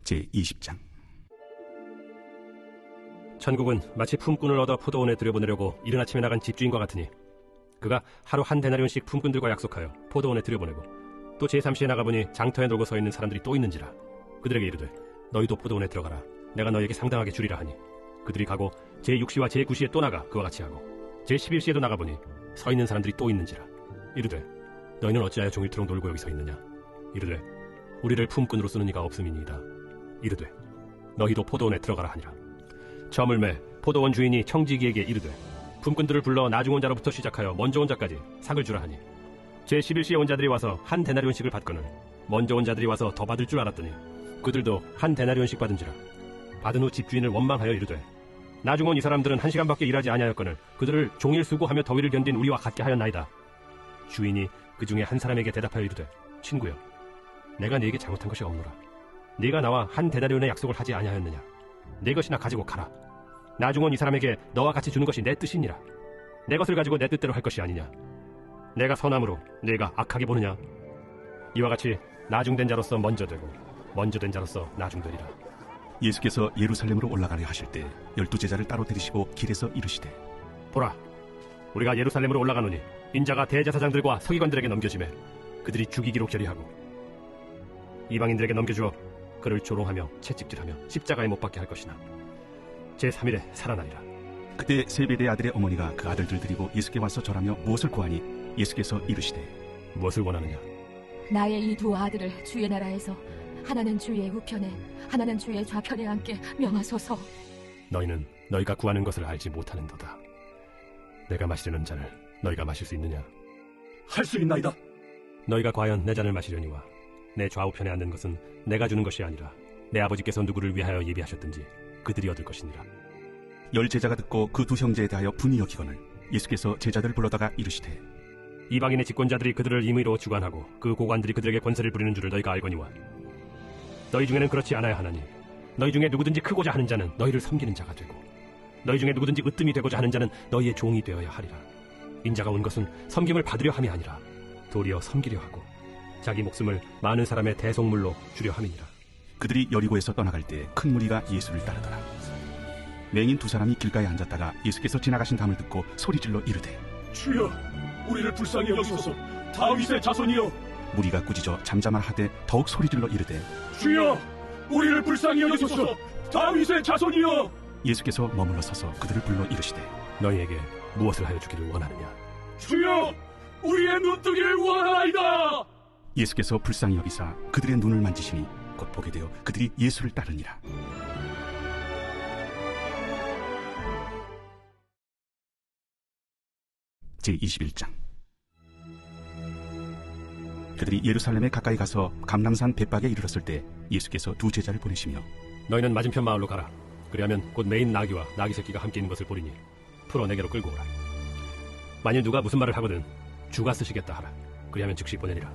제20장. 천국은 마치 품꾼을 얻어 포도원에 들여보내려고 이른 아침에 나간 집주인과 같으니 그가 하루 한 데나리온씩 품꾼들과 약속하여 포도원에 들여보내고 또 제3시에 나가보니 장터에 놀고 서 있는 사람들이 또 있는지라. 그들에게 이르되 너희도 포도원에 들어가라. 내가 너희에게 상당하게 주리라 하니 그들이 가고 제6시와 제9시에 또 나가 그와 같이 하고 제11시에도 나가보니 서 있는 사람들이 또 있는지라. 이르되 너희는 어찌하여 종일토록 놀고 여기 서 있느냐. 이르되 우리를 품꾼으로 쓰는 이가 없음이니이다. 이르되 너희도 포도원에 들어가라 하니라. 저물매 포도원 주인이 청지기에게 이르되 품꾼들을 불러 나중 온 자로부터 시작하여 먼저 온 자까지 삭을 주라 하니 제11시에 온 자들이 와서 한 데나리온씩을 받거늘 먼저 온 자들이 와서 더 받을 줄 알았더니 그들도 한 데나리온씩 받은지라. 받은 후 집주인을 원망하여 이르되 나중 온 이 사람들은 1시간밖에 일하지 아니하였거늘 그들을 종일 수고하며 더위를 견딘 우리와 같게 하였나이다. 주인이 그 중에 한 사람에게 대답하여 이르되 친구여 내가 네게 잘못한 것이 없노라. 네가 나와 한 데나리온의 약속을 하지 아니하였느냐. 내 것이나 가지고 가라. 나중 온 이 사람에게 너와 같이 주는 것이 내 뜻이니라. 내 것을 가지고 내 뜻대로 할 것이 아니냐. 내가 선함으로 네가 악하게 보느냐. 이와 같이 나중된 자로서 먼저 되고 먼저 된 자로서 나중되리라. 예수께서 예루살렘으로 올라가려 하실 때 12제자를 따로 데리시고 길에서 이르시되 보라 우리가 예루살렘으로 올라가노니 인자가 대제사장들과 서기관들에게 넘겨지매 그들이 죽이기로 결의하고 이방인들에게 넘겨주어 그를 조롱하며 채찍질하며 십자가에 못 박게 할 것이나 제3일에 살아나리라. 그때 세베대의 아들의 어머니가 그 아들들 데리고 예수께 와서 절하며 무엇을 구하니 예수께서 이르시되 무엇을 원하느냐. 나의 이 두 아들을 주의 나라에서 하나는 주의 우편에 하나는 주의 좌편에 앉게 명하소서. 너희는 너희가 구하는 것을 알지 못하는도다. 내가 마시려는 잔을 너희가 마실 수 있느냐. 할 수 있나이다. 너희가 과연 내 잔을 마시려니와 내 좌우편에 앉는 것은 내가 주는 것이 아니라 내 아버지께서 누구를 위하여 예비하셨든지 그들이 얻을 것이니라. 10제자가 듣고 그 두 형제에 대하여 분이 여기거늘 예수께서 제자들을 불러다가 이르시되 이방인의 집권자들이 그들을 임의로 주관하고 그 고관들이 그들에게 권세를 부리는 줄을 너희가 알거니와 너희 중에는 그렇지 않아야 하나니 너희 중에 누구든지 크고자 하는 자는 너희를 섬기는 자가 되고 너희 중에 누구든지 으뜸이 되고자 하는 자는 너희의 종이 되어야 하리라. 인자가 온 것은 섬김을 받으려 함이 아니라 도리어 섬기려 하고 자기 목숨을 많은 사람의 대속물로 주려 함이니라. 그들이 여리고에서 떠나갈 때 큰 무리가 예수를 따르더라. 맹인 두 사람이 길가에 앉았다가 예수께서 지나가신 담을 듣고 소리질러 이르되 주여 우리를 불쌍히 여기소서. 다윗의 자손이여. 무리가 꾸짖어 잠잠하라 하되 더욱 소리질러 이르되 주여 우리를 불쌍히 여기소서. 다윗의 자손이여. 예수께서 머물러 서서 그들을 불러 이르시되 너희에게 무엇을 하여 주기를 원하느냐. 주여 우리의 눈뜨기를 원하나이다. 예수께서 불쌍히 여기사 그들의 눈을 만지시니 곧 보게 되어 그들이 예수를 따르니라. 제21장. 그들이 예루살렘에 가까이 가서 감람산 벳박에 이르렀을 때 예수께서 두 제자를 보내시며 너희는 맞은편 마을로 가라. 그리하면 곧 매인 나귀와 나귀 새끼가 함께 있는 것을 보리니 풀어 내게로 끌고 오라. 만일 누가 무슨 말을 하거든 주가 쓰시겠다 하라. 그리하면 즉시 보내리라.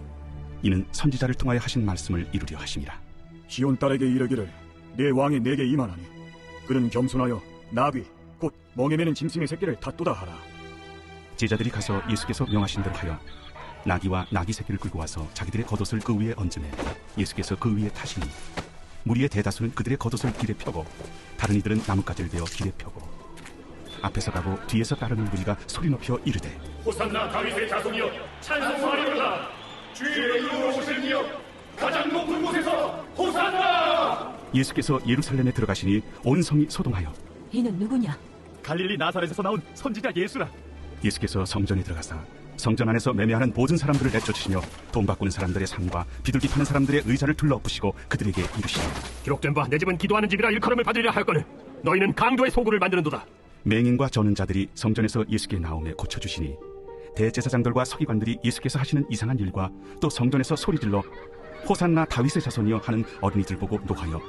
이는 선지자를 통하여 하신 말씀을 이루려 하심이라. 시온 딸에게 이르기를 내 왕이 내게 임하나니 그는 겸손하여 나귀 곧 멍에 매는 짐승의 새끼를 닫도다 하라. 제자들이 가서 예수께서 명하신 대로 하여 나귀와 나귀 새끼를 끌고 와서 자기들의 겉옷을 그 위에 얹으매 예수께서 그 위에 타시니 무리의 대다수는 그들의 겉옷을 길에 펴고 다른 이들은 나뭇가지를 베어 길에 펴고 앞에서 가고 뒤에서 따르는 무리가 소리 높여 이르되 호산나 다윗의 자손이여 찬송하리로다. 주의 이름으로 오신 이여 가장 높은 곳에서 호산나. 예수께서 예루살렘에 들어가시니 온 성이 소동하여 이는 누구냐. 갈릴리 나사렛에서 나온 선지자 예수라. 예수께서 성전에 들어가사 성전 안에서 매매하는 모든 사람들을 내쫓으시며 돈 바꾸는 사람들의 상과 비둘기 파는 사람들의 의자를 둘러엎으시고 그들에게 이르시되 기록된 바 내 집은 기도하는 집이라 일컬음을 받으리라 하였거늘 너희는 강도의 소굴을 만드는도다. 맹인과 저는 자들이 성전에서 예수께 나오매 고쳐주시니 대제사장들과 서기관들이 예수께서 하시는 이상한 일과 또 성전에서 소리질러 호산나 다윗의 자손이여 하는 어린이들 보고 노하여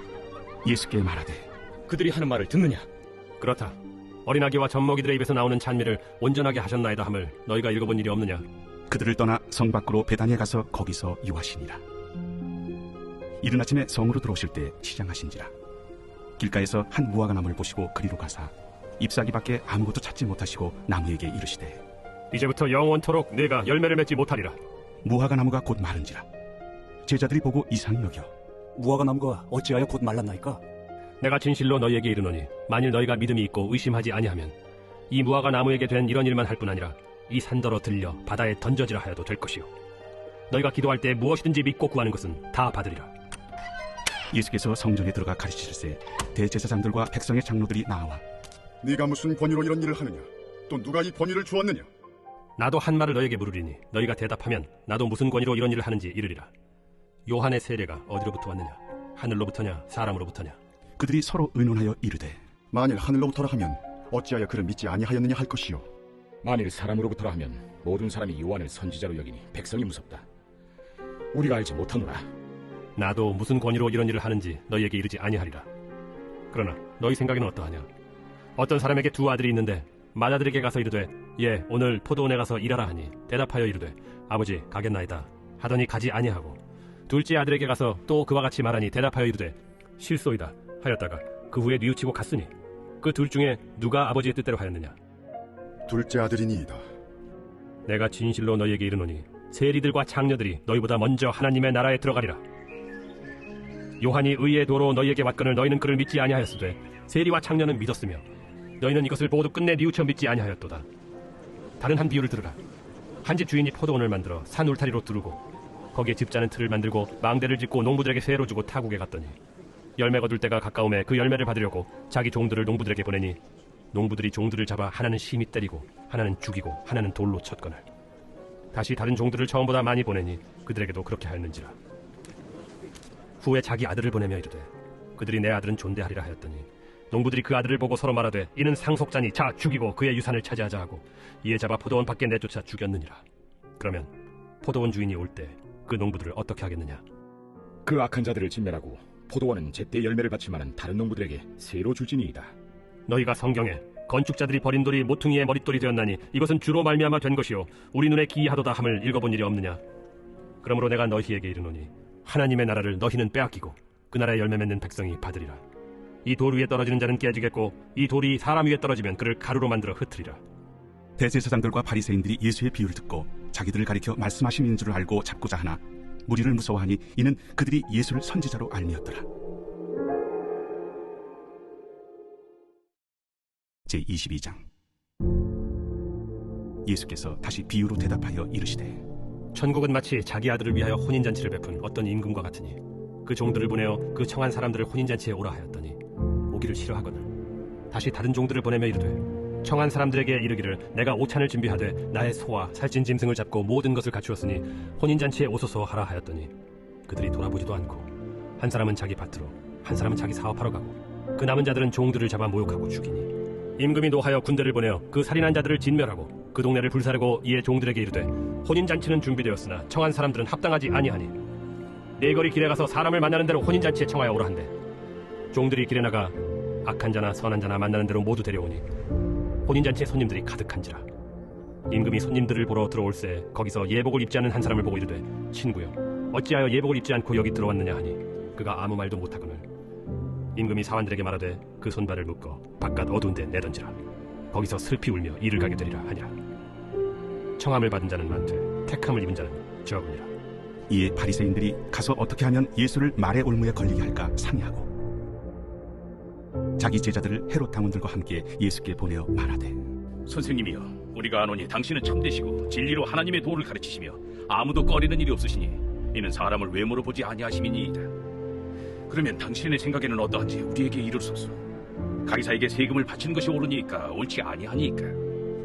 예수께 말하되 그들이 하는 말을 듣느냐. 그렇다. 어린아기와 젖먹이들의 입에서 나오는 찬미를 온전하게 하셨나이다 함을 너희가 읽어본 일이 없느냐. 그들을 떠나 성 밖으로 베다니에 가서 거기서 유하시니라. 이른 아침에 성으로 들어오실 때 시장하신지라. 길가에서 한 무화과 나무를 보시고 그리로 가사 잎사귀 밖에 아무것도 찾지 못하시고 나무에게 이르시되 이제부터 영원토록 내가 열매를 맺지 못하리라. 무화과 나무가 곧 마른지라. 제자들이 보고 이상히 여겨 무화과 나무가 어찌하여 곧 말랐나이까? 내가 진실로 너희에게 이르노니 만일 너희가 믿음이 있고 의심하지 아니하면 이 무화과 나무에게 된 이런 일만 할 뿐 아니라 이 산더러 들려 바다에 던져지라 하여도 될 것이요 너희가 기도할 때 무엇이든지 믿고 구하는 것은 다 받으리라. 예수께서 성전에 들어가 가르치실세 대제사장들과 백성의 장로들이 나와 네가 무슨 권위로 이런 일을 하느냐? 또 누가 이 권위를 주었느냐? 나도 한 말을 너에게 물으리니 너희가 대답하면 나도 무슨 권위로 이런 일을 하는지 이르리라. 요한의 세례가 어디로부터 왔느냐? 하늘로부터냐 사람으로부터냐? 그들이 서로 의논하여 이르되 만일 하늘로부터라 하면 어찌하여 그를 믿지 아니하였느냐 할 것이요. 만일 사람으로부터라 하면 모든 사람이 요한을 선지자로 여기니 백성이 무섭다. 우리가 알지 못하노라. 나도 무슨 권위로 이런 일을 하는지 너희에게 이르지 아니하리라. 그러나 너희 생각에는 어떠하냐? 어떤 사람에게 두 아들이 있는데 맏아들에게 가서 이르되 예 오늘 포도원에 가서 일하라 하니 대답하여 이르되 아버지 가겠나이다 하더니 가지 아니하고 둘째 아들에게 가서 또 그와 같이 말하니 대답하여 이르되 실소이다 하였다가 그 후에 뉘우치고 갔으니 그 둘 중에 누가 아버지의 뜻대로 하였느냐? 둘째 아들이니이다. 내가 진실로 너희에게 이르노니 세리들과 장녀들이 너희보다 먼저 하나님의 나라에 들어가리라. 요한이 의의 도로 너희에게 왔거늘 너희는 그를 믿지 아니하였으되 세리와 장녀는 믿었으며 너희는 이것을 보고도 끝내 뉘우쳐 믿지 아니하였도다. 다른 한 비유를 들으라. 한 집 주인이 포도원을 만들어 산 울타리로 두르고 거기에 집자는 틀을 만들고 망대를 짓고 농부들에게 세로 주고 타국에 갔더니 열매 거둘 때가 가까움에 그 열매를 받으려고 자기 종들을 농부들에게 보내니 농부들이 종들을 잡아 하나는 심히 때리고 하나는 죽이고 하나는 돌로 쳤거늘 다시 다른 종들을 처음보다 많이 보내니 그들에게도 그렇게 하였는지라. 후에 자기 아들을 보내며 이르되 그들이 내 아들은 존대하리라 하였더니 농부들이 그 아들을 보고 서로 말하되 이는 상속자니 자 죽이고 그의 유산을 차지하자 하고 이에 잡아 포도원 밖에 내쫓아 죽였느니라. 그러면 포도원 주인이 올 때 그 농부들을 어떻게 하겠느냐? 그 악한 자들을 진멸하고 포도원은 제때 열매를 받지만은 다른 농부들에게 새로 줄지니이다. 너희가 성경에 건축자들이 버린 돌이 모퉁이의 머릿돌이 되었나니 이것은 주로 말미암아 된 것이요 우리 눈에 기이하도다 함을 읽어본 일이 없느냐? 그러므로 내가 너희에게 이르노니 하나님의 나라를 너희는 빼앗기고 그 나라의 열매 맺는 백성이 받으리라. 이 돌 위에 떨어지는 자는 깨지겠고 이 돌이 사람 위에 떨어지면 그를 가루로 만들어 흩으리라. 대제사장들과 바리새인들이 예수의 비유를 듣고 자기들을 가리켜 말씀하심인 줄을 알고 잡고자 하나 무리를 무서워하니 이는 그들이 예수를 선지자로 알미었더라. 제22장 예수께서 다시 비유로 대답하여 이르시되 천국은 마치 자기 아들을 위하여 혼인잔치를 베푼 어떤 임금과 같으니 그 종들을 보내어 그 청한 사람들을 혼인잔치에 오라 하였더니 오기를 싫어하거늘 다시 다른 종들을 보내며 이르되 청한 사람들에게 이르기를 내가 오찬을 준비하되 나의 소와 살찐 짐승을 잡고 모든 것을 갖추었으니 혼인잔치에 오소서 하라 하였더니 그들이 돌아보지도 않고 한 사람은 자기 밭으로 한 사람은 자기 사업하러 가고 그 남은 자들은 종들을 잡아 모욕하고 죽이니 임금이 노하여 군대를 보내어 그 살인한 자들을 진멸하고 그 동네를 불사르고 이에 종들에게 이르되 혼인잔치는 준비되었으나 청한 사람들은 합당하지 아니하니 네거리 길에 가서 사람을 만나는 대로 혼인잔치에 청하여 오라 한대 종들이 길에 나가 악한 자나 선한 자나 만나는 대로 모두 데려오니 혼인잔치에 손님들이 가득한지라. 임금이 손님들을 보러 들어올새 거기서 예복을 입지 않은 한 사람을 보고 이르되 친구여 어찌하여 예복을 입지 않고 여기 들어왔느냐 하니 그가 아무 말도 못하거늘 임금이 사환들에게 말하되 그 손발을 묶어 바깥 어두운 데 내던지라. 거기서 슬피 울며 이를 가게 되리라 하니라. 청함을 받은 자는 많되 택함을 입은 자는 적으니라. 이에 바리새인들이 가서 어떻게 하면 예수를 말의 올무에 걸리게 할까 상의하고 자기 제자들을 헤롯 당원들과 함께 예수께 보내어 말하되 선생님이여 우리가 아노니 당신은 참되시고 진리로 하나님의 도를 가르치시며 아무도 꺼리는 일이 없으시니 이는 사람을 외모로 보지 아니하심이니이다. 그러면 당신의 생각에는 어떠한지 우리에게 이르소서. 가이사에게 세금을 바치는 것이 옳으니까 옳지 아니하니까.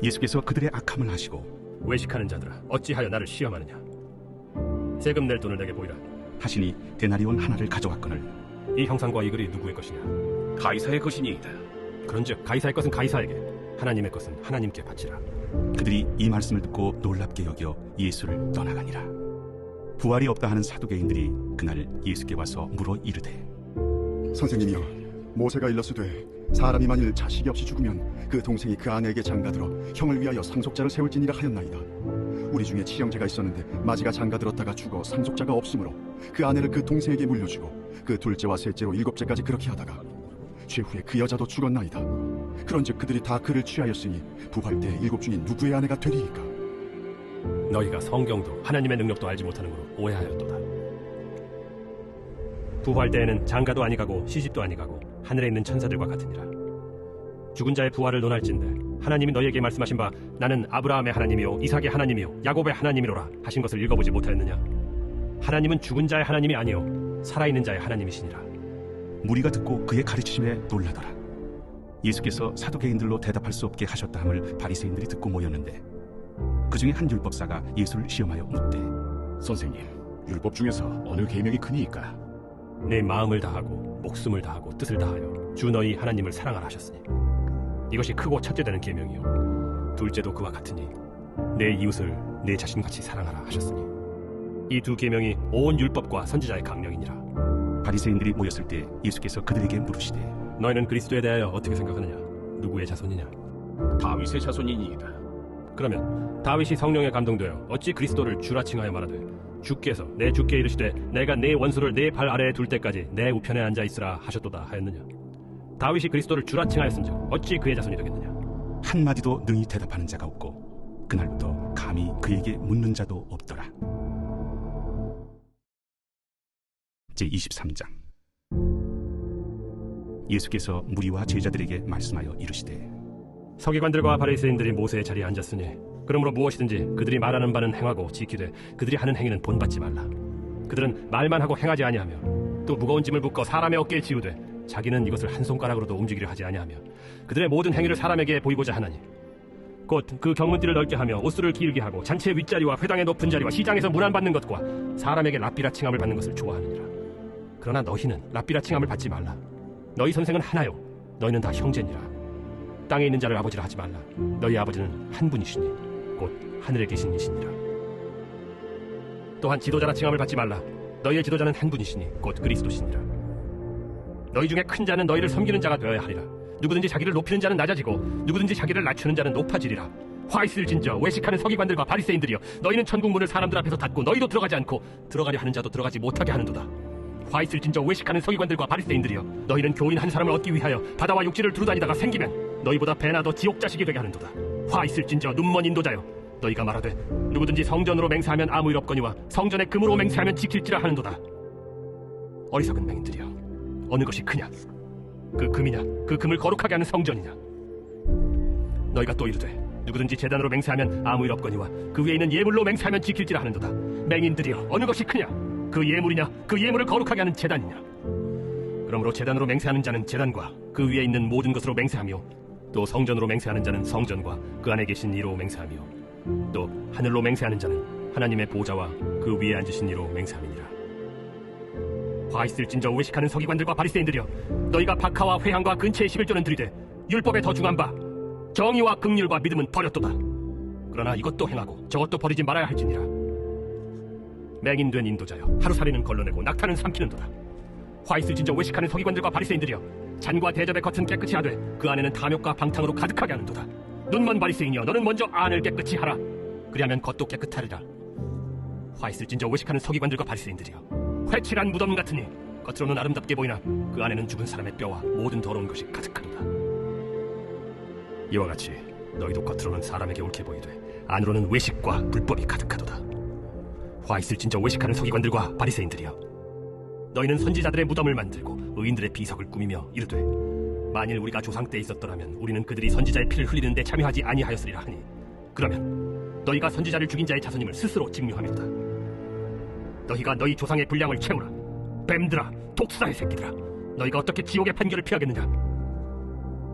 예수께서 그들의 악함을 아시고 외식하는 자들아 어찌하여 나를 시험하느냐? 세금 낼 돈을 내게 보이라 하시니 데나리온 하나를 가져왔거늘 이 형상과 이 글이 누구의 것이냐? 가이사의 것이니이다. 그런즉 가이사의 것은 가이사에게 하나님의 것은 하나님께 바치라. 그들이 이 말씀을 듣고 놀랍게 여겨 예수를 떠나가니라. 부활이 없다 하는 사두개인들이 그날 예수께 와서 물어 이르되 선생님이여 모세가 일렀으되 사람이 만일 자식이 없이 죽으면 그 동생이 그 아내에게 장가들어 형을 위하여 상속자를 세울지니라 하였나이다. 우리 중에 친형제가 있었는데 마지가 장가들었다가 죽어 상속자가 없으므로 그 아내를 그 동생에게 물려주고 그 둘째와 셋째로 일곱째까지 그렇게 하다가 최후에 그 여자도 죽었나이다. 그런즉 그들이 다 그를 취하였으니 부활 때 일곱 중에 누구의 아내가 되리이까? 너희가 성경도 하나님의 능력도 알지 못하는 거로 오해하였도다. 부활 때에는 장가도 아니가고 시집도 아니가고 하늘에 있는 천사들과 같으니라. 죽은 자의 부활을 논할진대 하나님이 너희에게 말씀하신 바 나는 아브라함의 하나님이요 이삭의 하나님이요 야곱의 하나님이로라 하신 것을 읽어보지 못하였느냐? 하나님은 죽은 자의 하나님이 아니요 살아있는 자의 하나님이시니라. 무리가 듣고 그의 가르치심에 놀라더라. 예수께서 사두개인들로 대답할 수 없게 하셨다 함을 바리새인들이 듣고 모였는데 그 중에 한 율법사가 예수를 시험하여 묻되 선생님, 율법 중에서 어느 계명이 크니이까? 내 마음을 다하고 목숨을 다하고 뜻을 다하여 주 너희 하나님을 사랑하라 하셨으니 이것이 크고 첫째 되는 계명이요 둘째도 그와 같으니 내 이웃을 내 자신같이 사랑하라 하셨으니 이 두 계명이 온 율법과 선지자의 강령이니라. 바리새인들이 모였을 때 예수께서 그들에게 물으시되 너희는 그리스도에 대하여 어떻게 생각하느냐? 누구의 자손이냐? 다윗의 자손이니이다. 그러면 다윗이 성령에 감동되어 어찌 그리스도를 주라 칭하여 말하되 주께서 내 주께 이르시되 내가 내 원수를 내 발 아래에 둘 때까지 내 우편에 앉아 있으라 하셨도다 하였느냐? 다윗이 그리스도를 주라 칭하였은즉 어찌 그의 자손이 되겠느냐? 한마디도 능히 대답하는 자가 없고 그날부터 감히 그에게 묻는 자도 없더라. 제23장. 예수께서 무리와 제자들에게 말씀하여 이르시되 서기관들과 바리새인들이 모세의 자리에 앉았으니 그러므로 무엇이든지 그들이 말하는 바는 행하고 지키되 그들이 하는 행위는 본받지 말라. 그들은 말만 하고 행하지 아니하며 또 무거운 짐을 묶어 사람의 어깨에 지우되 자기는 이것을 한 손가락으로도 움직이려 하지 아니하며 그들의 모든 행위를 사람에게 보이고자 하나니 곧 그 경문띠를 넓게 하며 옷수를 길게 하고 잔치의 윗자리와 회당의 높은 자리와 시장에서 문안받는 것과 사람에게 랍비라 칭함을 받는 것을 좋아하느니라. 그러나 너희는 랍비라 칭함을 받지 말라. 너희 선생은 하나요 너희는 다 형제니라. 땅에 있는 자를 아버지라 하지 말라. 너희 아버지는 한 분이시니 곧 하늘에 계신 이시니라. 또한 지도자라 칭함을 받지 말라. 너희의 지도자는 한 분이시니 곧 그리스도시니라. 너희 중에 큰 자는 너희를 섬기는 자가 되어야 하리라. 누구든지 자기를 높이는 자는 낮아지고 누구든지 자기를 낮추는 자는 높아지리라. 화 있을진저 외식하는 서기관들과 바리새인들이여 너희는 천국 문을 사람들 앞에서 닫고 너희도 들어가지 않고 들어가려 하는 자도 들어가지 못하게 하는도다. 화 있을진저 외식하는 서기관들과 바리새인들이여 너희는 교인 한 사람을 얻기 위하여 바다와 육지를 두루다니다가 생기면 너희보다 배나 더 지옥 자식이 되게 하는도다. 화 있을진저 눈먼 인도자여 너희가 말하되 누구든지 성전으로 맹세하면 아무 일 없거니와 성전에 금으로 맹세하면 지킬지라 하는도다. 어리석은 맹인들이여 어느 것이 크냐? 그 금이냐? 그 금을 거룩하게 하는 성전이냐? 너희가 또 이르되 누구든지 제단으로 맹세하면 아무 일 없거니와 그 위에 있는 예물로 맹세하면 지킬지라 하는도다. 맹인들이여 어느 것이 크냐? 그 예물이냐? 그 예물을 거룩하게 하는 제단이냐? 그러므로 제단으로 맹세하는 자는 제단과 그 위에 있는 모든 것으로 맹세하며 또 성전으로 맹세하는 자는 성전과 그 안에 계신 이로 맹세하며 또 하늘로 맹세하는 자는 하나님의 보좌와 그 위에 앉으신 이로 맹세함이니라. 화 있을진저 외식하는 서기관들과 바리새인들이여 너희가 박하와 회향과 근처의 11조는 들이되 율법에 더 중한 바 정의와 긍휼과 믿음은 버렸도다. 그러나 이것도 행하고 저것도 버리지 말아야 할지니라. 맹인된 인도자여 하루살이는 걸러내고 낙타는 삼키는도다. 화 있을진저 외식하는 서기관들과 바리새인들이여 잔과 대접의 겉은 깨끗이 하되 그 안에는 탐욕과 방탕으로 가득하게 하는도다. 눈먼 바리새인이여 너는 먼저 안을 깨끗이 하라. 그리하면 겉도 깨끗하리라. 화 있을진저 외식하는 서기관들과 바리새인들이여 회칠한 무덤 같으니 겉으로는 아름답게 보이나 그 안에는 죽은 사람의 뼈와 모든 더러운 것이 가득하도다. 이와 같이 너희도 겉으로는 사람에게 옳게 보이되 안으로는 외식과 불법이 가득하도다. 화 있을진저 외식하는 서기관들과 바리새인들이여 너희는 선지자들의 무덤을 만들고 의인들의 비석을 꾸미며 이르되 만일 우리가 조상 때 있었더라면 우리는 그들이 선지자의 피를 흘리는 데 참여하지 아니하였으리라 하니 그러면 너희가 선지자를 죽인 자의 자손임을 스스로 증명하였다. 너희가 너희 조상의 분량을 채우라. 뱀들아 독사의 새끼들아 너희가 어떻게 지옥의 판결을 피하겠느냐.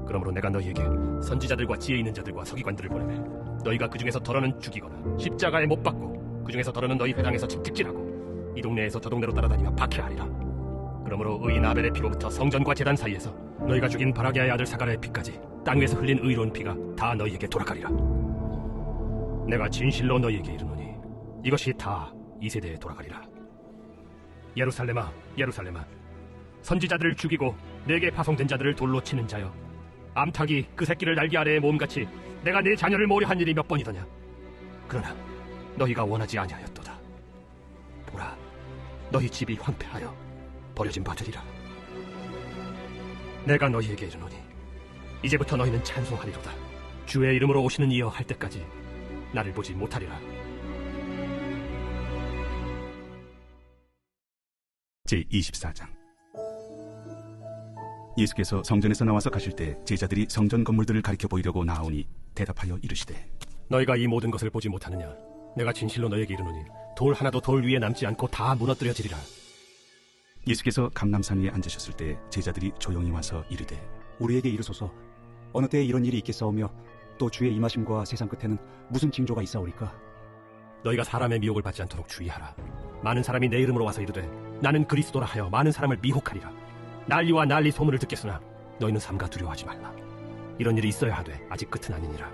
그러므로 내가 너희에게 선지자들과 지혜 있는 자들과 서기관들을 보내매 너희가 그 중에서 덜어는 죽이거나 십자가에 못 박고 그 중에서 덜어는 너희 회당에서 직직질하고 이 동네에서 저 동네로 따라다니며 박해하리라. 그러므로 의인 아벨의 피로부터 성전과 제단 사이에서 너희가 죽인 바라게아의 아들 사가랴의 피까지 땅 위에서 흘린 의로운 피가 다 너희에게 돌아가리라. 내가 진실로 너희에게 이르노니 이것이 다 이 세대에 돌아가리라. 예루살렘아 예루살렘아 선지자들을 죽이고 내게 파송된 자들을 돌로 치는 자여 암탉이 그 새끼를 날개 아래에 모음같이 내가 내 자녀를 모려 한 일이 몇 번이더냐. 그러나 너희가 원하지 아니하였도다. 보라 너희 집이 황폐하여 버려진 바 되리라. 내가 너희에게 이르노니 이제부터 너희는 찬송하리로다. 주의 이름으로 오시는 이여 할 때까지 나를 보지 못하리라. 제24장. 예수께서 성전에서 나와서 가실 때 제자들이 성전 건물들을 가리켜 보이려고 나아오니 대답하여 이르시되 너희가 이 모든 것을 보지 못하느냐? 내가 진실로 너희에게 이르노니 돌 하나도 돌 위에 남지 않고 다 무너뜨려지리라. 예수께서 감람산 위에 앉으셨을 때 제자들이 조용히 와서 이르되 우리에게 이르소서 어느 때에 이런 일이 있겠사오며 또 주의 임하심과 세상 끝에는 무슨 징조가 있사오리까? 너희가 사람의 미혹을 받지 않도록 주의하라. 많은 사람이 내 이름으로 와서 이르되 나는 그리스도라 하여 많은 사람을 미혹하리라. 난리와 난리 소문을 듣겠으나 너희는 삼가 두려워하지 말라. 이런 일이 있어야 하되 아직 끝은 아니니라.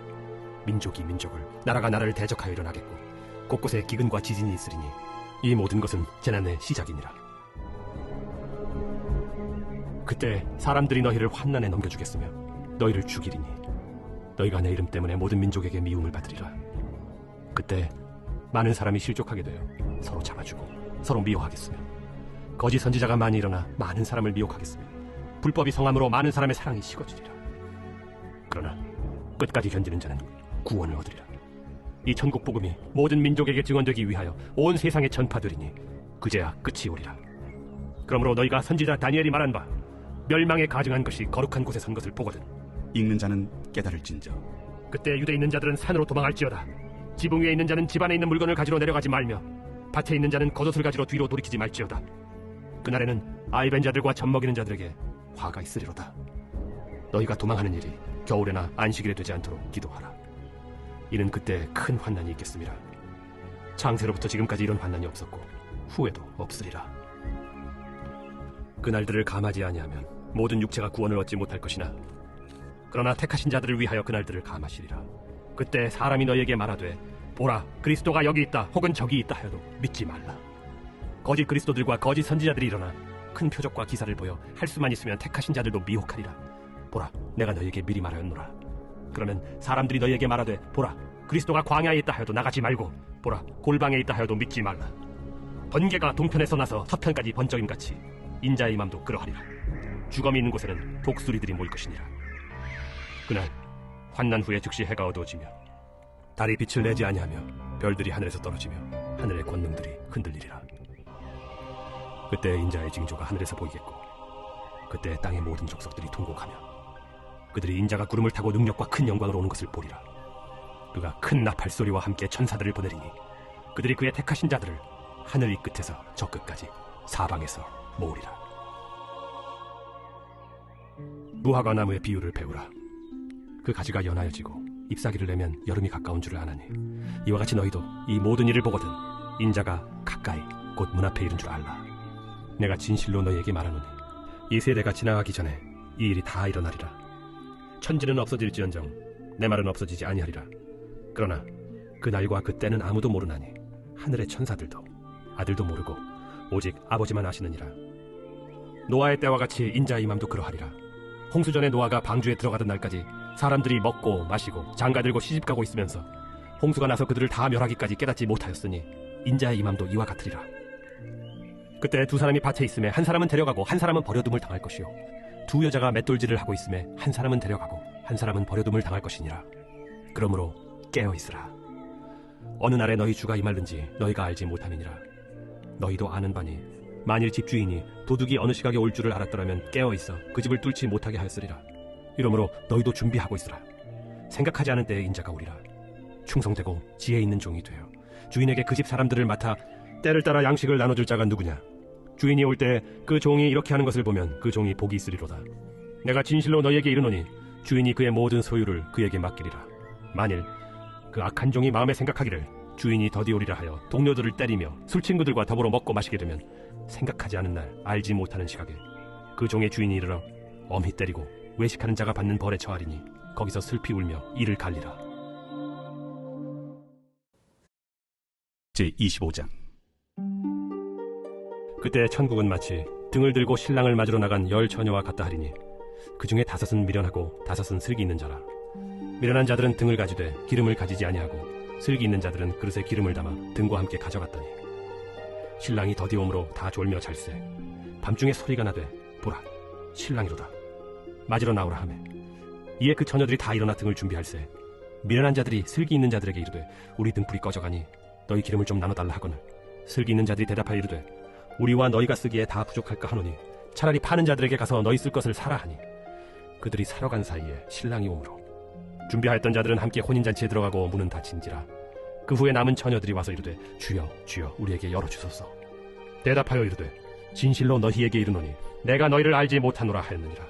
민족이 민족을, 나라가 나라를 대적하여 일어나겠고 곳곳에 기근과 지진이 있으리니 이 모든 것은 재난의 시작이니라. 그때 사람들이 너희를 환난에 넘겨주겠으며 너희를 죽이리니 너희가 내 이름 때문에 모든 민족에게 미움을 받으리라. 그때 많은 사람이 실족하게 되어 서로 잡아주고 서로 미워하겠으며 거짓 선지자가 많이 일어나 많은 사람을 미혹하겠으며 불법이 성함으로 많은 사람의 사랑이 식어지리라. 그러나 끝까지 견디는 자는 구원을 얻으리라. 이 천국 복음이 모든 민족에게 증언되기 위하여 온 세상에 전파되리니 그제야 끝이 오리라. 그러므로 너희가 선지자 다니엘이 말한 바 멸망에 가증한 것이 거룩한 곳에 선 것을 보거든 읽는 자는 깨달을진저. 그때 유대에 있는 자들은 산으로 도망할지어다. 지붕 위에 있는 자는 집 안에 있는 물건을 가지러 내려가지 말며 밭에 있는 자는 겉옷을 가지러 뒤로 돌이키지 말지어다. 그날에는 아이벤 자들과 젖먹이는 자들에게 화가 있으리로다. 너희가 도망하는 일이 겨울에나 안식일에 되지 않도록 기도하라. 이는 그때 큰 환난이 있겠습니다. 창세로부터 지금까지 이런 환난이 없었고 후에도 없으리라. 그날들을 감하지 아니하면 모든 육체가 구원을 얻지 못할 것이나 그러나 택하신 자들을 위하여 그날들을 감하시리라. 그때 사람이 너희에게 말하되 보라 그리스도가 여기 있다 혹은 저기 있다 하여도 믿지 말라. 거짓 그리스도들과 거짓 선지자들이 일어나 큰 표적과 기사를 보여 할 수만 있으면 택하신 자들도 미혹하리라. 보라 내가 너희에게 미리 말하였노라. 그러면 사람들이 너희에게 말하되 보라 그리스도가 광야에 있다 하여도 나가지 말고 보라 골방에 있다 하여도 믿지 말라. 번개가 동편에서 나서 서편까지 번쩍임같이 인자의 맘도 그러하리라. 주검이 있는 곳에는 독수리들이 모일 것이니라. 그날 환난 후에 즉시 해가 어두워지며 달이 빛을 내지 아니하며 별들이 하늘에서 떨어지며 하늘의 권능들이 흔들리리라. 그때 인자의 징조가 하늘에서 보이겠고 그때 땅의 모든 족속들이 통곡하며 그들이 인자가 구름을 타고 능력과 큰 영광으로 오는 것을 보리라. 그가 큰 나팔 소리와 함께 천사들을 보내리니 그들이 그의 택하신 자들을 하늘 이 끝에서 저 끝까지 사방에서 모으리라. 무화과 나무의 비유를 배우라. 그 가지가 연하여지고 잎사귀를 내면 여름이 가까운 줄을 아나니 이와 같이 너희도 이 모든 일을 보거든 인자가 가까이 곧 문 앞에 이른 줄 알라. 내가 진실로 너희에게 말하노니 이 세대가 지나가기 전에 이 일이 다 일어나리라. 천지는 없어질지언정 내 말은 없어지지 아니하리라. 그러나 그 날과 그 때는 아무도 모르나니 하늘의 천사들도 아들도 모르고 오직 아버지만 아시느니라. 노아의 때와 같이 인자의 맘도 그러하리라. 홍수 전에 노아가 방주에 들어가던 날까지 사람들이 먹고 마시고 장가들고 시집가고 있으면서 홍수가 나서 그들을 다 멸하기까지 깨닫지 못하였으니 인자의 임함도 이와 같으리라. 그때 두 사람이 밭에 있음에 한 사람은 데려가고 한 사람은 버려둠을 당할 것이요 두 여자가 맷돌질을 하고 있음에 한 사람은 데려가고 한 사람은 버려둠을 당할 것이니라. 그러므로 깨어있으라. 어느 날에 너희 주가 임할는지 너희가 알지 못함이니라. 너희도 아는 바니 만일 집주인이 도둑이 어느 시각에 올 줄을 알았더라면 깨어있어 그 집을 뚫지 못하게 하였으리라. 이러므로 너희도 준비하고 있으라. 생각하지 않은 때에 인자가 오리라. 충성되고 지혜 있는 종이 되어 주인에게 그 집 사람들을 맡아 때를 따라 양식을 나눠줄 자가 누구냐. 주인이 올 때 그 종이 이렇게 하는 것을 보면 그 종이 복이 있으리로다. 내가 진실로 너희에게 이르노니 주인이 그의 모든 소유를 그에게 맡기리라. 만일 그 악한 종이 마음에 생각하기를 주인이 더디 오리라 하여 동료들을 때리며 술친구들과 더불어 먹고 마시게 되면 생각하지 않은 날 알지 못하는 시각에 그 종의 주인이 이르러 엄히 때리고 외식하는 자가 받는 벌에 처하리니 거기서 슬피 울며 이를 갈리라. 제25장. 그때 천국은 마치 등을 들고 신랑을 맞으러 나간 10 처녀와 같다 하리니 그 중에 5은 미련하고 5은 슬기 있는 자라. 미련한 자들은 등을 가지되 기름을 가지지 아니하고 슬기 있는 자들은 그릇에 기름을 담아 등과 함께 가져갔더니 신랑이 더디옴으로 다 졸며 잘세. 밤중에 소리가 나되 보라 신랑이로다 맞으러 나오라 하매 이에 그 처녀들이 다 일어나 등을 준비할세. 미련한 자들이 슬기 있는 자들에게 이르되 우리 등불이 꺼져가니 너희 기름을 좀 나눠달라 하거늘 슬기 있는 자들이 대답하여 이르되 우리와 너희가 쓰기에 다 부족할까 하노니 차라리 파는 자들에게 가서 너희 쓸 것을 사라 하니 그들이 사러 간 사이에 신랑이 오므로 준비하였던 자들은 함께 혼인잔치에 들어가고 문은 닫힌지라. 그 후에 남은 처녀들이 와서 이르되 주여 주여 우리에게 열어주소서. 대답하여 이르되 진실로 너희에게 이르노니 내가 너희를 알지 못하노라 하였느니라.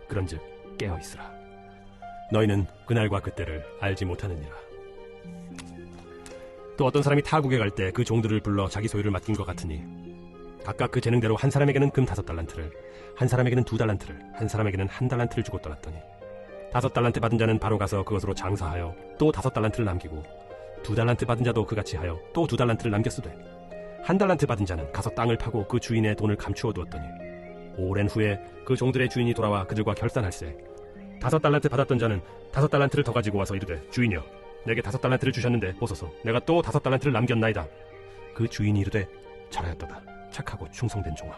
그런즉 깨어있으라. 너희는 그날과 그때를 알지 못하느니라. 또 어떤 사람이 타국에 갈 때 그 종들을 불러 자기 소유를 맡긴 것 같으니 각각 그 재능대로 한 사람에게는 금 5달란트를, 한 사람에게는 2달란트를, 한 사람에게는 1달란트를 주고 떠났더니 5달란트 받은 자는 바로 가서 그것으로 장사하여 또 5달란트를 남기고 2달란트 받은 자도 그같이 하여 또 2달란트를 남겼으되 1달란트 받은 자는 가서 땅을 파고 그 주인의 돈을 감추어 두었더니 오랜 후에 그 종들의 주인이 돌아와 그들과 결산할세 5달란트 받았던 자는 5달란트를 더 가지고 와서 이르되 주인이여 내게 5달란트를 주셨는데 보소서 내가 또 5달란트를 남겼나이다. 그 주인이 이르되 잘하였도다. 착하고 충성된 종아.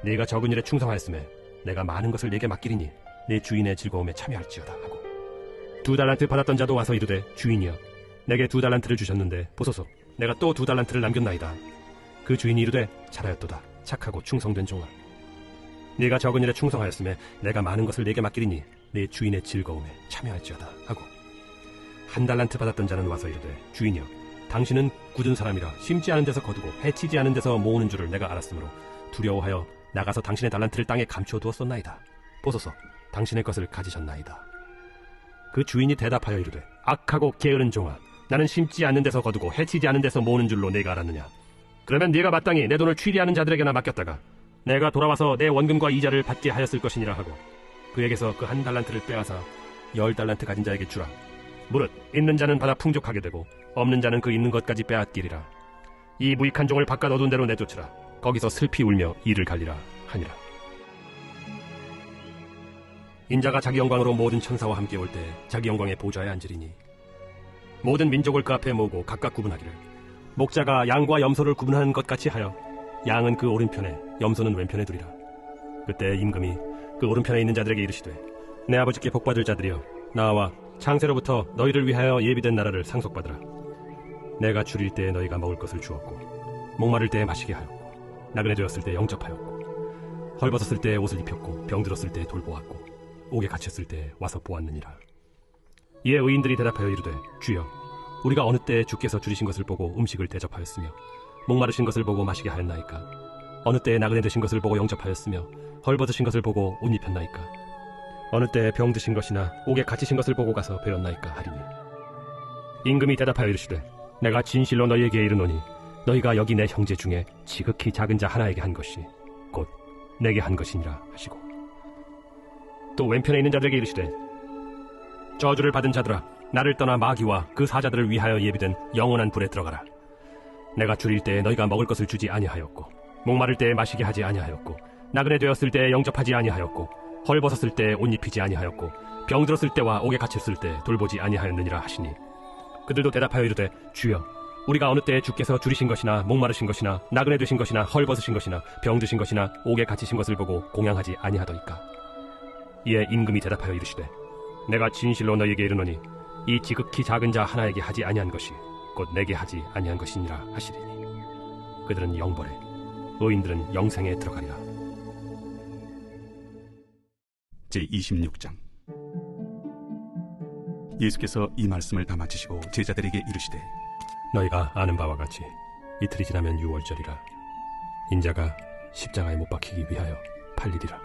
네가 적은 일에 충성하였음에 내가 많은 것을 네게 맡기리니 네 주인의 즐거움에 참여할지어다 하고 2달란트 받았던 자도 와서 이르되 주인이여 내게 2달란트를 주셨는데 보소서 내가 또 2달란트를 남겼나이다. 그 주인이 이르되 잘하였도다. 착하고 충성된 종아. 네가 적은 일에 충성하였음에 내가 많은 것을 네게 맡기리니 네 주인의 즐거움에 참여할지어다 하고 1달란트 받았던 자는 와서 이르되 주인이여 당신은 굳은 사람이라 심지 않은 데서 거두고 해치지 않은 데서 모으는 줄을 내가 알았으므로 두려워하여 나가서 당신의 달란트를 땅에 감추어 두었었나이다. 보소서 당신의 것을 가지셨나이다. 그 주인이 대답하여 이르되 악하고 게으른 종아 나는 심지 않는 데서 거두고 해치지 않은 데서 모으는 줄로 내가 알았느냐. 그러면 네가 마땅히 내 돈을 취리하는 자들에게나 맡겼다가 내가 돌아와서 내 원금과 이자를 받게 하였을 것이니라 하고 그에게서 그 1달란트를 빼앗아 10달란트 가진 자에게 주라. 무릇 있는 자는 받아 풍족하게 되고 없는 자는 그 있는 것까지 빼앗기리라. 이 무익한 종을 바깥 어두운 데로 내쫓으라. 거기서 슬피 울며 이를 갈리라 하니라. 인자가 자기 영광으로 모든 천사와 함께 올 때 자기 영광의 보좌에 앉으리니 모든 민족을 그 앞에 모으고 각각 구분하기를 목자가 양과 염소를 구분하는 것 같이 하여 양은 그 오른편에 염소는 왼편에 두리라. 그때 임금이 그 오른편에 있는 자들에게 이르시되 내 아버지께 복받을 자들이여 나와 창세로부터 너희를 위하여 예비된 나라를 상속받으라. 내가 줄일 때에 너희가 먹을 것을 주었고 목마를 때에 마시게 하였고 나그네 되었을 때 영접하였고 헐벗었을 때에 옷을 입혔고 병들었을 때에 돌보았고 옥에 갇혔을 때에 와서 보았느니라. 이에 의인들이 대답하여 이르되 주여 우리가 어느 때에 주께서 줄이신 것을 보고 음식을 대접하였으며 목마르신 것을 보고 마시게 하였나이까. 어느 때에 나그네 되신 것을 보고 영접하였으며 헐벗으신 것을 보고 옷 입혔나이까. 어느 때에 병드신 것이나 옥에 갇히신 것을 보고 가서 배웠나이까 하리니 임금이 대답하여 이르시되 내가 진실로 너희에게 이르노니 너희가 여기 내 형제 중에 지극히 작은 자 하나에게 한 것이 곧 내게 한 것이니라 하시고 또 왼편에 있는 자들에게 이르시되 저주를 받은 자들아 나를 떠나 마귀와 그 사자들을 위하여 예비된 영원한 불에 들어가라. 내가 줄일 때에 너희가 먹을 것을 주지 아니하였고 목마를 때에 마시게 하지 아니하였고 나그네 되었을 때에 영접하지 아니하였고 헐벗었을 때에 옷 입히지 아니하였고 병들었을 때와 옥에 갇혔을 때 돌보지 아니하였느니라 하시니 그들도 대답하여 이르되 주여 우리가 어느 때에 주께서 줄이신 것이나 목마르신 것이나 나그네 되신 것이나 헐벗으신 것이나 병드신 것이나 옥에 갇히신 것을 보고 공양하지 아니하더이까. 이에 임금이 대답하여 이르시되 내가 진실로 너희에게 이르노니 이 지극히 작은 자 하나에게 하지 아니한 것이 곧 내게 하지 아니한 것이니라 하시리니 그들은 영벌에 의인들은 영생에 들어가리라. 제26장. 예수께서 이 말씀을 다 마치시고 제자들에게 이르시되 너희가 아는 바와 같이 이틀이 지나면 유월절이라. 인자가 십자가에 못 박히기 위하여 팔리리라.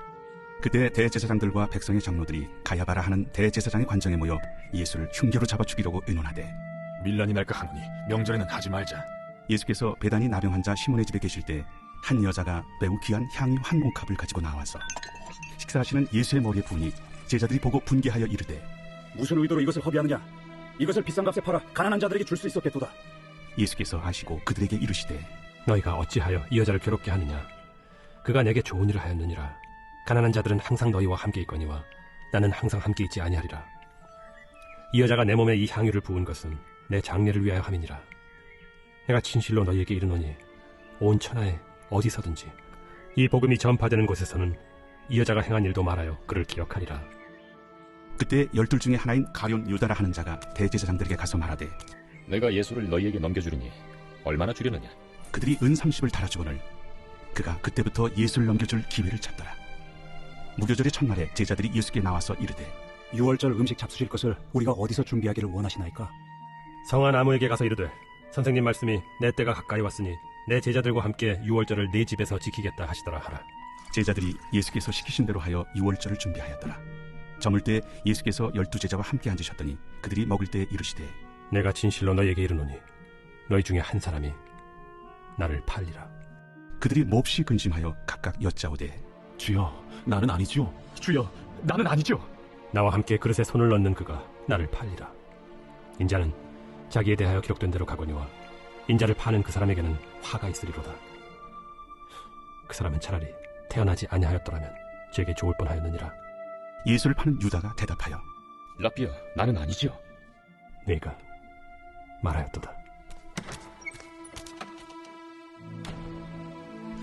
그때 대제사장들과 백성의 장로들이 가야바라 하는 대제사장의 관정에 모여 예수를 흉계로 잡아 죽이려고 의논하되 밀란이 날까 하노니 명절에는 하지 말자. 예수께서 베다니 나병 환자 시몬의 집에 계실 때 한 여자가 매우 귀한 향유 한 옥합을 가지고 나와서 식사하시는 예수의 머리에 부으니 제자들이 보고 분개하여 이르되 무슨 의도로 이것을 허비하느냐. 이것을 비싼 값에 팔아 가난한 자들에게 줄 수 있었겠도다. 예수께서 아시고 그들에게 이르시되 너희가 어찌하여 이 여자를 괴롭게 하느냐. 그가 내게 좋은 일을 하였느니라. 가난한 자들은 항상 너희와 함께 있거니와 나는 항상 함께 있지 아니하리라. 이 여자가 내 몸에 이 향유를 부은 것은 내 장례를 위하여 함이니라. 내가 진실로 너희에게 이르노니 온 천하에 어디서든지 이 복음이 전파되는 곳에서는 이 여자가 행한 일도 말하여 그를 기억하리라. 그때 12 중에 하나인 가룟 유다라 하는 자가 대제사장들에게 가서 말하되 내가 예수를 너희에게 넘겨주리니 얼마나 주려느냐. 그들이 은 30을 달아주거늘 그가 그때부터 예수를 넘겨줄 기회를 찾더라. 무교절의 첫날에 제자들이 예수께 나와서 이르되 유월절 음식 잡수실 것을 우리가 어디서 준비하기를 원하시나이까? 성한 아무에게 가서 이르되 선생님 말씀이 내 때가 가까이 왔으니 내 제자들과 함께 유월절을 네 집에서 지키겠다 하시더라 하라. 제자들이 예수께서 시키신 대로 하여 유월절을 준비하였더라. 저물 때 예수께서 12제자와 함께 앉으셨더니 그들이 먹을 때 이르시되 내가 진실로 너희에게 이르노니 너희 중에 한 사람이 나를 팔리라. 그들이 몹시 근심하여 각각 여짜오되 주여, 나는 아니죠. 주여, 나는 아니죠. 나와 함께 그릇에 손을 넣는 그가 나를 팔리라. 인자는 자기에 대하여 기록된 대로 가거니와 인자를 파는 그 사람에게는 화가 있으리로다. 그 사람은 차라리 태어나지 아니하였더라면 제게 좋을 뻔하였느니라. 예수를 파는 유다가 대답하여 랍비여, 나는 아니죠. 네가 말하였도다.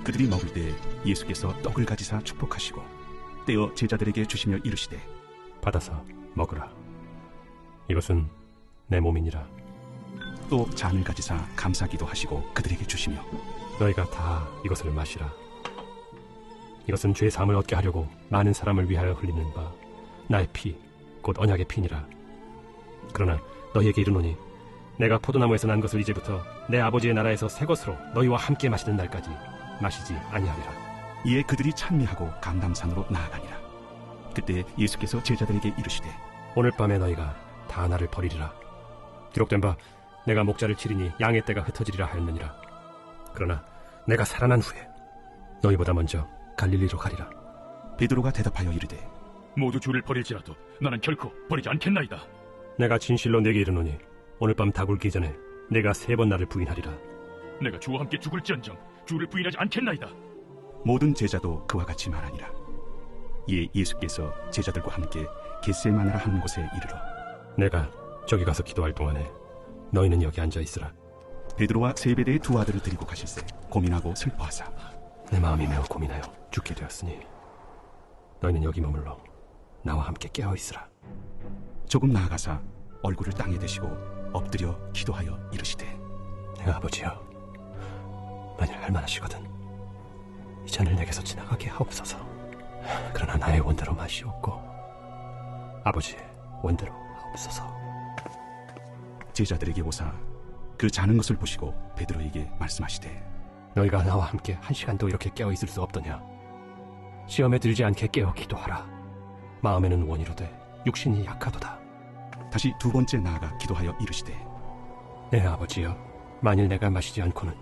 그들이 먹을 때 예수께서 떡을 가지사 축복하시고 떼어 제자들에게 주시며 이르시되 받아서 먹으라. 이것은 내 몸이니라. 또 잔을 가지사 감사기도 하시고 그들에게 주시며 너희가 다 이것을 마시라. 이것은 죄 사함을 얻게 하려고 많은 사람을 위하여 흘리는 바 나의 피, 곧 언약의 피니라. 그러나 너희에게 이르노니 내가 포도나무에서 난 것을 이제부터 내 아버지의 나라에서 새 것으로 너희와 함께 마시는 날까지 마시지 아니하리라. 이에 그들이 찬미하고 감람산으로 나아가니라. 그때 예수께서 제자들에게 이르시되 오늘 밤에 너희가 다 나를 버리리라. 기록된 바 내가 목자를 치리니 양의 떼가 흩어지리라 하였느니라. 그러나 내가 살아난 후에 너희보다 먼저 갈릴리로 가리라. 베드로가 대답하여 이르되 모두 주를 버릴지라도 나는 결코 버리지 않겠나이다. 내가 진실로 네게 이르노니 오늘 밤 다굴기 전에 내가 3번 나를 부인하리라. 내가 주와 함께 죽을지언정 주를 부인하지 않겠나이다. 모든 제자도 그와 같이 말하니라. 이에 예수께서 제자들과 함께 겟세마네라 하는 곳에 이르러 내가 저기 가서 기도할 동안에 너희는 여기 앉아 있으라. 베드로와 세베대의 두 아들을 데리고 가실새 고민하고 슬퍼하사 내 마음이 매우 고민하여 죽게 되었으니 너희는 여기 머물러 나와 함께 깨어 있으라. 조금 나아가사 얼굴을 땅에 대시고 엎드려 기도하여 이르시되 내 아버지여, 만일 할만하시거든 이 잔을 내게서 지나가게 하옵소서. 그러나 나의 원대로 마시옵고 아버지의 원대로 하옵소서. 제자들에게 오사 그 자는 것을 보시고 베드로에게 말씀하시되 너희가 나와 함께 1시간도 이렇게 깨어 있을 수 없더냐. 시험에 들지 않게 깨어 기도하라. 마음에는 원이로되 육신이 약하도다. 다시 두 번째 나아가 기도하여 이르시되 내 아버지여, 만일 내가 마시지 않고는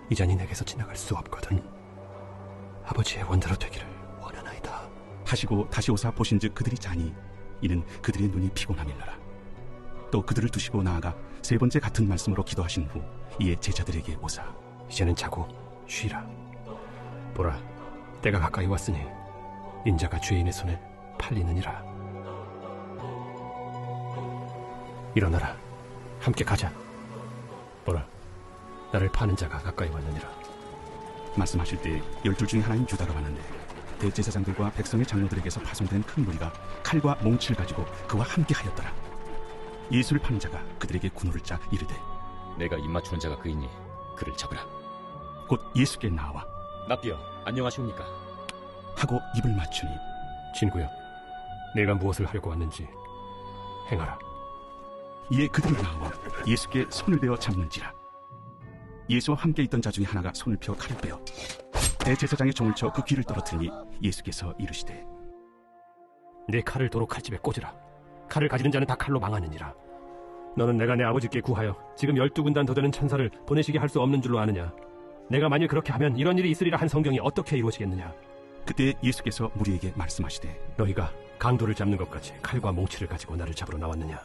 이 잔이 내게서 지나갈 수 없거든. 아버지의 원대로 되기를 원하나이다 하시고 다시 오사 보신즉 그들이 자니 이는 그들의 눈이 피곤함일러라. 또 그들을 두시고 나아가 3번째 같은 말씀으로 기도하신 후 이에 제자들에게 오사 이제는 자고 쉬라. 보라, 때가 가까이 왔으니 인자가 죄인의 손에 팔리느니라. 일어나라, 함께 가자. 보라, 나를 파는 자가 가까이 왔느니라. 말씀하실 때 12 중에 하나인 유다가 왔는데 대제사장들과 백성의 장로들에게서 파송된 큰 무리가 칼과 몽치를 가지고 그와 함께 하였더라. 예수를 파는 자가 그들에게 군호를 짜 이르되 내가 입맞추는 자가 그이니 그를 잡으라. 곧 예수께 나와 랍비여, 안녕하시옵니까? 하고 입을 맞추니 친구여, 내가 무엇을 하려고 왔는지 행하라. 이에 그들이 나와 예수께 손을 베어 잡는지라. 예수와 함께 있던 자 중에 하나가 손을 펴 칼을 빼어 대제사장의 종을 쳐 그 귀를 떨어뜨리니 예수께서 이르시되 내 칼을 도로 칼집에 꽂으라. 칼을 가지는 자는 다 칼로 망하느니라. 너는 내가 내 아버지께 구하여 지금 12군단 더 되는 천사를 보내시게 할 수 없는 줄로 아느냐. 내가 만일 그렇게 하면 이런 일이 있으리라 한 성경이 어떻게 이루어지겠느냐. 그때 예수께서 무리에게 말씀하시되 너희가 강도를 잡는 것 같이 칼과 몽치를 가지고 나를 잡으러 나왔느냐.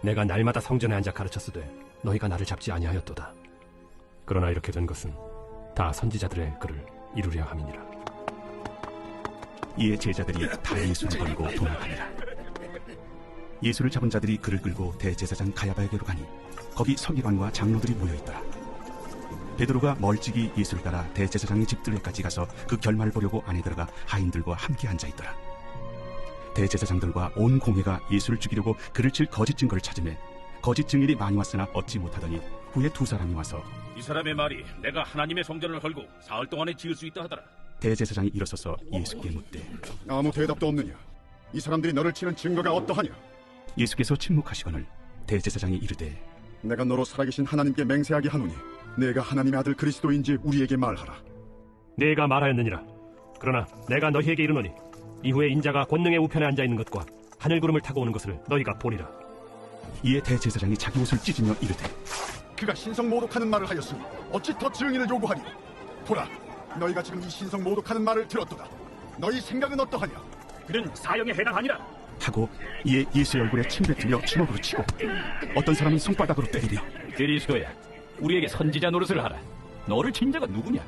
내가 날마다 성전에 앉아 가르쳤으되 너희가 나를 잡지 아니하였도다. 그러나 이렇게 된 것은 다 선지자들의 글을 이루려 함이니라. 이에 제자들이 다 예수를 버리고 도망하니라. 예수를 잡은 자들이 그를 끌고 대제사장 가야바에게로 가니 거기 서기관과 장로들이 모여있더라. 베드로가 멀찍이 예수를 따라 대제사장의 집들에까지 가서 그 결말을 보려고 안에 들어가 하인들과 함께 앉아있더라. 대제사장들과 온 공회가 예수를 죽이려고 그를 칠 거짓 증거를 찾으매 거짓 증인이 많이 왔으나 얻지 못하더니 후에 두 사람이 와서 이 사람의 말이 내가 하나님의 성전을 헐고 사흘 동안에 지을 수 있다 하더라. 대제사장이 일어서서 예수께 묻되 아무 대답도 없느냐? 이 사람들이 너를 치는 증거가 어떠하냐? 예수께서 침묵하시거늘 대제사장이 이르되 내가 너로 살아계신 하나님께 맹세하게 하노니 내가 하나님의 아들 그리스도인지 우리에게 말하라. 네가 말하였느니라. 그러나 내가 너희에게 이르노니 이후에 인자가 권능의 우편에 앉아 있는 것과 하늘 구름을 타고 오는 것을 너희가 보리라. 이에 대제사장이 자기 옷을 찢으며 이르되 그가 신성 모독하는 말을 하였으니 어찌 더 증인을 요구하리? 보라, 너희가 지금 이 신성 모독하는 말을 들었도다. 너희 생각은 어떠하냐? 그는 사형에 해당하니라. 하고 이에 예수의 얼굴에 침 뱉으며 주먹으로 치고 어떤 사람은 손바닥으로 때리며 그리스도야, 우리에게 선지자 노릇을 하라. 너를 친 자가 누구냐?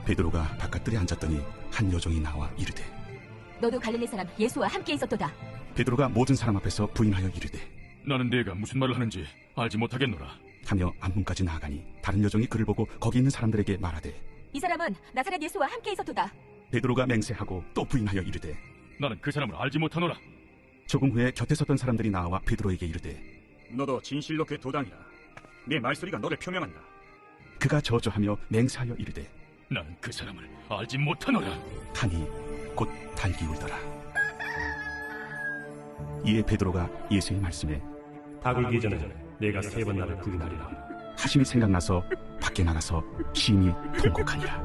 베드로가 바깥들에 앉았더니 한 여종이 나와 이르되 너도 갈릴리 사람 예수와 함께 있었도다. 베드로가 모든 사람 앞에서 부인하여 이르되 나는 네가 무슨 말을 하는지 알지 못하겠노라. 하며 앞문까지 나아가니 다른 여종이 그를 보고 거기 있는 사람들에게 말하되 이 사람은 나사렛 예수와 함께 있었도다. 베드로가 맹세하고 또 부인하여 이르되 나는 그 사람을 알지 못하노라. 조금 후에 곁에 섰던 사람들이 나와 베드로에게 이르되 너도 진실로 그 도당이라. 네 말소리가 너를 표명한다. 그가 저주하며 맹세하여 이르되 나는 그 사람을 알지 못하노라. 하니 곧 달기 울더라. 이에 베드로가 예수의 말씀에 다 굴기 전에 내가 3번 나를 부인하리라 하심이 생각나서 밖에 나가서 심히 통곡하니라.